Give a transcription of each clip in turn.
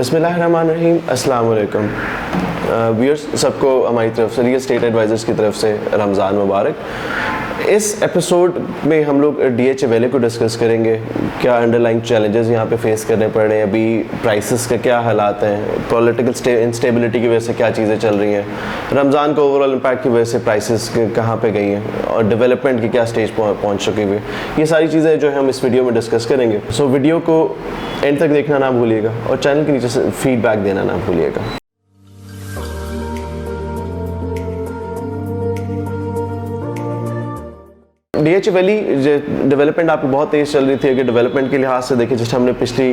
बिस्मिल्लाहिर्रहमानिर्रहीम, अस्सलाम वालेकुम व्यूअर्स, सबको हमारी तरफ से रियल स्टेट एडवाइज़र्स की तरफ से रमज़ान मुबारक। इस एपिसोड में हम लोग DHA वैल्यू को डिस्कस करेंगे। क्या अंडरलाइंग चैलेंजेस यहाँ पे फेस करने पड़ रहे हैं, अभी प्राइसेस का क्या हालात हैं, पॉलिटिकल इंस्टेबिलिटी की वजह से क्या चीज़ें चल रही हैं, रमज़ान का ओवरऑल इम्पैक्ट की वजह से प्राइसेस कहाँ पे गई हैं और डेवलपमेंट की क्या स्टेज पहुँच चुकी हुई, ये सारी चीज़ें जो है हम इस वीडियो में डिस्कस करेंगे। सो वीडियो को एंड तक देखना ना भूलिएगा और चैनल के नीचे से फीडबैक देना ना भूलिएगा। DHA वैली डेवलपमेंट आपकी बहुत तेज़ चल रही थी। अगर डेवलपमेंट के लिहाज से देखें, जैसे हमने पिछली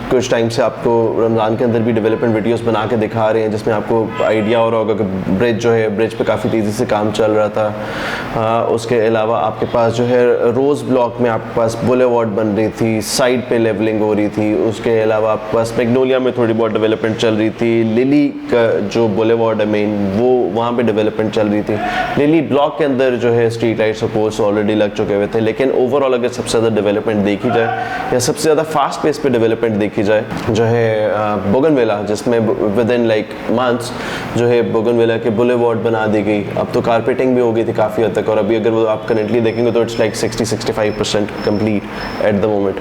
कुछ टाइम से आपको रमज़ान के अंदर भी डेवलपमेंट वीडियोस बना के दिखा रहे हैं, जिसमें आपको आइडिया हो रहा होगा कि ब्रिज जो है, ब्रिज पे काफ़ी तेज़ी से काम चल रहा था। उसके अलावा आपके पास जो है रोज़ ब्लॉक में आपके पास बुलेवार्ड बन रही थी, साइड पे लेवलिंग हो रही थी। उसके अलावा आपके पास मैग्नोलिया में थोड़ी बहुत डेवलपमेंट चल रही थी। लिली का जो बुलेवार्ड है मेन, वो वहाँ पर डेवलपमेंट चल रही थी। लिली ब्लॉक के अंदर जो है स्ट्रीट लाइट्स और पोल्स ऑलरेडी लग चुके हुए थे। लेकिन ओवरऑल अगर सबसे ज़्यादा डेवलपमेंट देखी जाए या सबसे ज़्यादा फास्ट पेस पे डेवलपमेंट देखी जाए, जो है बोगनविला, जिसमें विद इन लाइक मंथ्स जो है बोगनविला के बुलेवार्ड बना दी गई। अब तो कारपेटिंग भी हो गई थी काफ़ी हद तक, और अभी अगर वो आप करेंटली देखेंगे तो it's like 60-65% complete at the moment.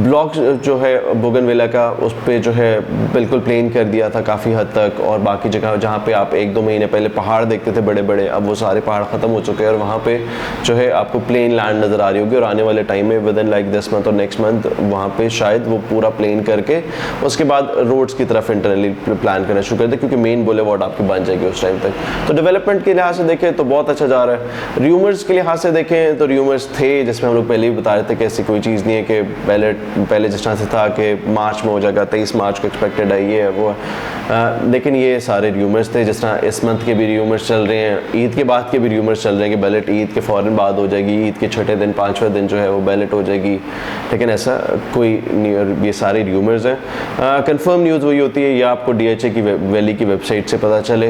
Block जो है बोगनविला का, उस पर जो है बिल्कुल प्लेन कर दिया था काफ़ी हद तक, और बाकी जगह जहाँ पे आप 1-2 महीने पहले पहाड़ देखते थे बड़े बड़े, अब वो सारे पहाड़ ख़त्म हो चुके हैं और वहाँ पे जो है आपको प्लेन लैंड नज़र आ रही होगी। और आने वाले टाइम में with in like this month और नेक्स्ट मंथ वहाँ पे शायद वो पूरा प्लेन करके उसके बाद रोड्स की तरफ इंटरनली प्लान करना शुरू कर दे, क्योंकि मेन बुलेवार्ड आपकी बन जाएगी उस टाइम तक। तो डेवलपमेंट के लिहाज से देखें तो बहुत अच्छा जा रहा है। र्यूमर्स के लिहाज से देखें तो र्यूमर्स थे, जिसमें हम लोग पहले भी बता रहे थे कि ऐसी कोई चीज़ नहीं है कि पहले जिस तरह से था कि मार्च में हो जाएगा, 23 मार्च को एक्सपेक्टेड है, ये है वो है। लेकिन ये सारे र्यूमर्स थे। जिस तरह इस मंथ के भी र्यूमर्स चल रहे हैं, ईद के बाद के भी र्यूमर्स चल रहे हैं कि बैलेट ईद के फ़ौरन बाद हो जाएगी, ईद के छठे दिन 5वें दिन जो है वो बैलेट हो जाएगी। लेकिन ऐसा कोई नहीं, ये सारे र्यूमर्स हैं। कंफर्म न्यूज़ वही होती है या आपको DHA की वैली की वेबसाइट से पता चले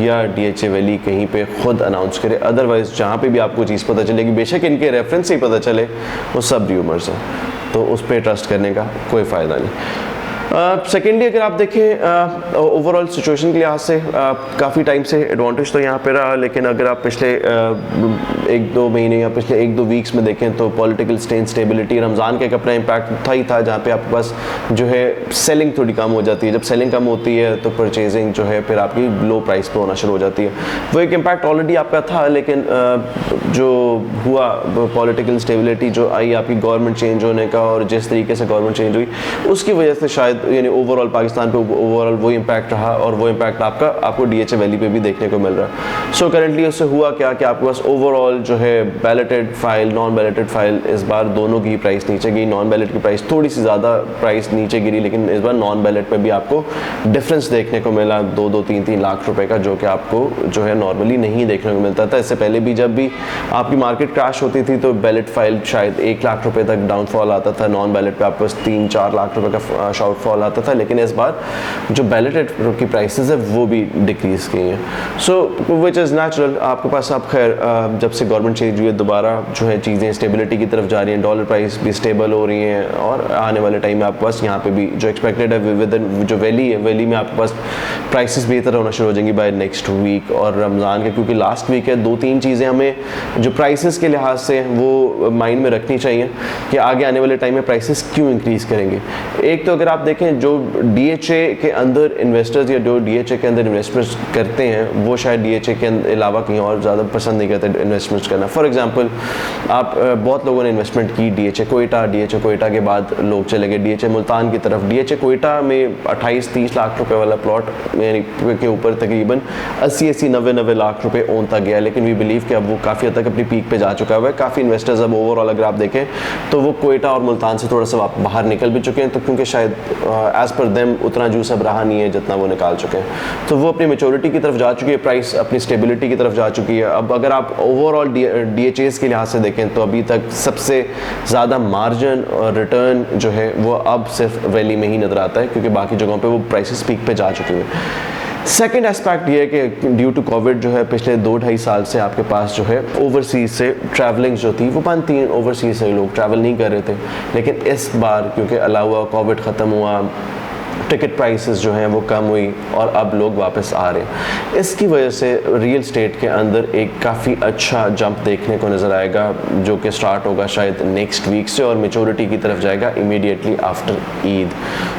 या DHA वैली कहीं पे खुद अनाउंस करे। अदरवाइज़ जहाँ पे भी आपको चीज़ पता चलेगी, बेशक इनके रेफरेंस से ही पता चले, वो सब र्यूमर्स हैं, तो उस पर ट्रस्ट करने का कोई फ़ायदा नहीं। सेकेंडली अगर आप देखें ओवरऑल सिचुएशन के लिहाज से काफ़ी टाइम से एडवांटेज तो यहाँ पे रहा, लेकिन अगर आप पिछले 1-2 महीने या पिछले 1-2 वीक्स में देखें तो पॉलिटिकल इंस्टेबिलिटी, रमज़ान का एक अपना इम्पैक्ट था ही था, जहाँ पे आपके पास जो है सेलिंग थोड़ी कम हो जाती है। जब सेलिंग कम होती है तो परचेजिंग जो है फिर आपकी लो प्राइस पे होना शुरू हो जाती है। वो एक इम्पैक्ट ऑलरेडी आपका था, लेकिन जो हुआ पॉलिटिकल इंस्टेबिलिटी जो आई आपकी गवर्नमेंट चेंज होने का, और जिस तरीके से गवर्नमेंट चेंज हुई उसकी वजह से शायद यानी ओवरऑल पाकिस्तान पे ओवरऑल वो इम्पैक्ट रहा, और वो इम्पैक्ट आपको DHA वैली पे भी देखने को मिल रहा है। सो करेंटली उससे हुआ क्या कि आपके पास ओवरऑल जो है balloted file, non balloted file, इस बार दोनों की प्राइस नीचे गई। नॉन बैलेट की प्राइस थोड़ी सी ज़्यादा प्राइस नीचे गिरी, लेकिन इस बार नॉन बैलेट पे भी आपको डिफरेंस देखने को मिला 2-3 लाख रुपए का, जो कि आपको जो है नॉर्मली नहीं देखने को मिलता था। इससे पहले भी जब भी आपकी मार्केट क्रैश होती थी तो बैलेट फाइल शायद 1 लाख रुपए तक डाउनफॉल आता था, नॉन बैलेट पे आपके पास 3-4 लाख रुपए का शॉर्टफॉल आता था। लेकिन इस बार जो बैलेटेड की प्राइसेस है वो भी डिक्रीज की हैं। सो विच इज़ नेचुरल। आपके पास आप खैर जब से गवर्नमेंट चेंज हुई है दोबारा जो है चीज़ें स्टेबिलिटी की तरफ जा रही हैं, डॉलर प्राइस भी स्टेबल हो रही हैं, और आने वाले टाइम में आपके पास यहाँ पे भी जो एक्सपेक्टेड है विद इन जो वैली है, वैली में आपके पास प्राइसेस बेहतर होना शुरू हो जाएंगी बाय नेक्स्ट वीक। और रमज़ान के क्योंकि लास्ट वीक है, 2-3 चीज़ें हमें जो प्राइसेस के लिहाज से वो माइंड में रखनी चाहिए कि आगे आने वाले टाइम में प्राइसेस क्यों इंक्रीज़ करेंगे। एक तो अगर आप देखें जो DHA के अंदर इन्वेस्टर्स या जो DHA के अंदर इन्वेस्टमेंट्स करते हैं, वो शायद DHA के अलावा कहीं और ज़्यादा पसंद नहीं करते इन्वेस्टमेंट्स करना। फॉर एग्जांपल आप बहुत लोगों ने इन्वेस्टमेंट की DHA कोयटा के बाद लोग चले गए DHA मुल्तान की तरफ। DHA कोयटा में 28-30 लाख रुपए वाला प्लॉट यानी के ऊपर तकरीबन 80-90 लाख रुपए ओनता गया, लेकिन वी बिलीव कि अब वो काफ़ी हद तक अपनी पीक पे जा चुका है। काफ़ी इन्वेस्टर्स अब ओवरऑल अगर आप देखें तो वो कोयटा और मुल्तान से थोड़ा सा बाहर निकल भी चुके हैं, तो क्योंकि शायद एज़ पर देम उतना जूस अब रहा नहीं है जितना वो निकाल चुके हैं। तो वो अपनी मैच्योरिटी की तरफ जा चुकी है, प्राइस अपनी स्टेबिलिटी की तरफ जा चुकी है। अब अगर आप ओवरऑल DHAs के लिहाज से देखें तो अभी तक सबसे ज़्यादा मार्जिन और रिटर्न जो है वो अब सिर्फ वैली में ही नज़र आता है, क्योंकि बाकी जगहों पे वो प्राइसेस पीक पे जा चुकी हैं। सेकेंड एस्पेक्ट ये है कि ड्यू टू कोविड जो है पिछले 2-2.5 साल से आपके पास जो है ओवरसीज़ से ट्रैवलिंग जो थी वो बंद थी, ओवरसीज़ से लोग ट्रैवल नहीं कर रहे थे। लेकिन इस बार क्योंकि अलावा कोविड ख़त्म हुआ, टिकट प्राइसेस जो हैं वो कम हुई और अब लोग वापस आ रहे हैं। इसकी वजह से रियल स्टेट के अंदर एक काफ़ी अच्छा जंप देखने को नज़र आएगा जो कि स्टार्ट होगा शायद नेक्स्ट वीक से और मेचोरिटी की तरफ जाएगा इमीडिएटली आफ्टर ईद।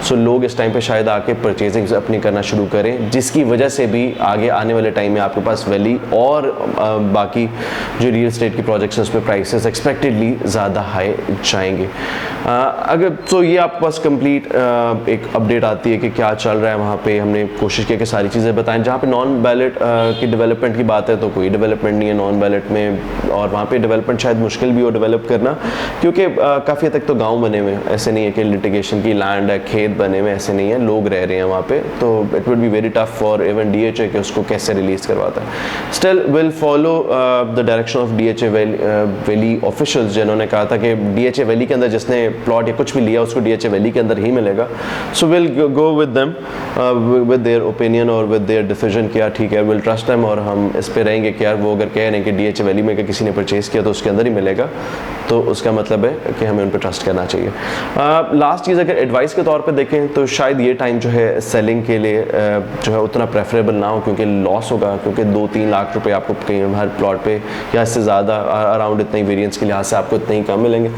सो लोग इस टाइम पे शायद आके परचेजिंग अपनी करना शुरू करें, जिसकी वजह से भी आगे आने वाले टाइम में आपके पास वैली और बाकी जो रियल स्टेट की प्रोजेक्ट्स हैं उसमें प्राइसेस एक्सपेक्टेडली ज़्यादा हाई जाएंगे। अगर तो ये आपके पास कंप्लीट एक अपडेट आती है कि क्या चल रहा है वहाँ पे। हमने कोशिश की कि सारी चीज़ें बताएं। जहाँ पे नॉन बैलेट की डेवलपमेंट की बात है तो कोई डेवलपमेंट नहीं है नॉन बैलेट में, और वहाँ पे डेवलपमेंट शायद मुश्किल भी हो डेवलप करना, क्योंकि काफ़ी हद तक तो गांव बने हुए हैं। ऐसे नहीं है कि लिटिगेशन की लैंड है, खेत बने हुए, ऐसे नहीं है, लोग रह रहे हैं वहाँ पे। तो it would be very tough for even DHA कि उसको कैसे रिलीज़ करवाता है। Still will follow the direction of DHA valley officials, जिन्होंने कहा था कि DHA वैली के अंदर जिसने प्लॉट या कुछ भी लिया उसको DHA वैली के अंदर ही मिलेगा। So will go with them with their opinion और विद देयर डिसीजन कि यार ठीक है, विल ट्रस्ट देम, और हम इस पे रहेंगे कि यार वो अगर कह रहे हैं कि DHA वैली में किसी ने परचेज़ किया तो उसके अंदर ही मिलेगा, तो उसका मतलब है कि हमें उन पर ट्रस्ट करना चाहिए। लास्ट चीज़ अगर एडवाइस के तौर पे देखें तो शायद ये टाइम जो है सेलिंग के लिए जो है उतना प्रेफरेबल ना हो, क्योंकि लॉस होगा, क्योंकि 2-3 लाख रुपए आपको कहीं हर प्लॉट पे या इससे ज़्यादा अराउंड इतने वेरिएंस के लिहाज से आपको इतने ही कम मिलेंगे।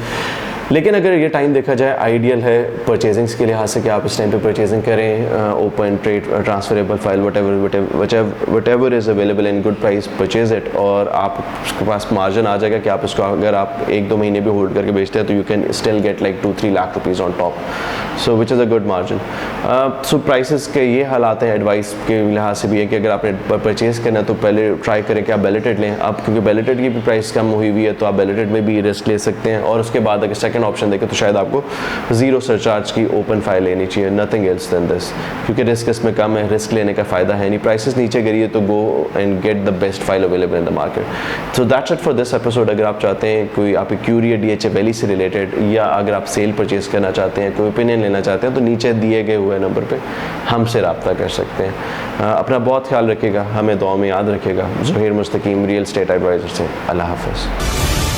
लेकिन अगर ये टाइम देखा जाए आइडियल है परचेजिंग्स के लिहाज से कि आप इस टाइम पे परचेजिंग करें, open trade transferable file what ever is available in good price, purchase it, और आपके पास मार्जिन आ जाएगा कि आप इसको अगर आप 1-2 महीने भी होल्ड करके बेचते हैं तो you can still get like 2-3 lakh rupees on top, so which is a good margin. So prices के ये हालात हैं। एडवाइस के लिहाज से भी है कि अगर आपने परचेज़ करना है तो पहले ट्राई करें कि आप बेलेटेड लें। अब क्योंकि बेलेटेड की भी प्राइस कम हुई हुई है तो आप बेलेटेड में भी रिस्क ले सकते हैं, और उसके बाद अगर सेकंड ऑप्शन देखें तो शायद आपको 0 सरचार्ज की ओपन फाइल लेनी चाहिए, नथिंग एल्स देन दिस, क्योंकि रिस्क इसमें कम है, रिस्क लेने का फ़ायदा है नहीं। प्राइसेस नीचे गिरी है तो go and get the best file available in the market. So that's it for this episode. अगर आप चाहते हैं कोई आपकी क्यूरी है DHA वैली से रिलेटेड, या अगर आप सेल परचेज करना चाहते हैं, कोई ओपिनियन लेना चाहते हैं, तो नीचे दिए गए हुए नंबर पर हमसे रब्ता कर सकते हैं। अपना बहुत ख्याल रखिएगा, हमें दुआ में याद रखिएगा। ज़ुहैर मुस्तकीम, रियल स्टेट एडवाइज़र से। अल्लाह हाफ़िज़।